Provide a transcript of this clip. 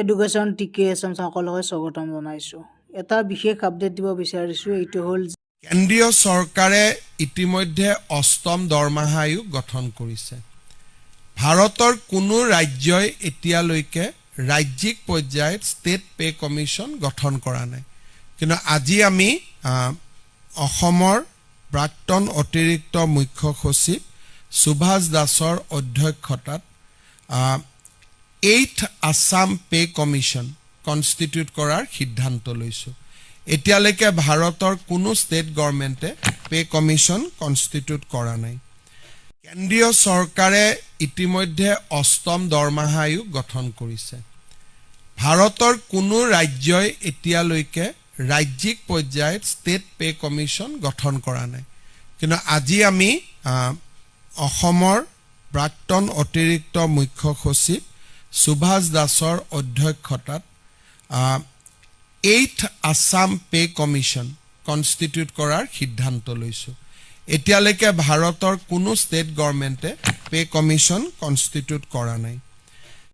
Education টিকে এছাম সকলোকে স্বাগতম জনাইছোঁ। এটা বিশেষ আপডেট দিব বিচাৰিছোঁ, এইটো হ'ল কেন্দ্ৰীয় চৰকাৰে ইতিমধ্যে অষ্টম দৰমহা আয়োগ গঠন কৰিছে। ভাৰতৰ কোনো ৰাজ্যই এতিয়ালৈকে ৰাজ্যিক পৰ্যায়ত ষ্টেট পে কমিশ্যন গঠন কৰা নাই। কিন্তু আজি আমি অসমৰ প্ৰাক্তন অতিৰিক্ত মুখ্য সচিব সুভাষ দাসৰ অধ্যক্ষতাত 8th Assam pay commission constitute কৰাৰ সিদ্ধান্ত লৈছোঁ। এতিয়ালৈকে ভাৰতৰ কোনো ষ্টেট গভৰ্ণমেণ্টে পে কমিশ্যন কনষ্টিটিউট কৰা নাই। কেন্দ্ৰীয় চৰকাৰে ইতিমধ্যে অষ্টম দৰমহা আয়োগ গঠন কৰিছে। ভাৰতৰ কোনো ৰাজ্যই এতিয়ালৈকে ৰাজ্যিক পৰ্যায়ত ষ্টেট পে কমিশ্যন গঠন কৰা নাই। কিন্তু আজি আমি অসমৰ প্ৰাক্তন অতিৰিক্ত মুখ্য সচিব সুভাষ দাসৰ অধ্যক্ষতাত 8th Assam pay commission constitute কৰাৰ সিদ্ধান্ত লৈছোঁ। এতিয়ালৈকে ভাৰতৰ কোনো ষ্টেট গভৰ্ণমেণ্টে পে কমিশ্যন কনষ্টিটিউট কৰা নাই।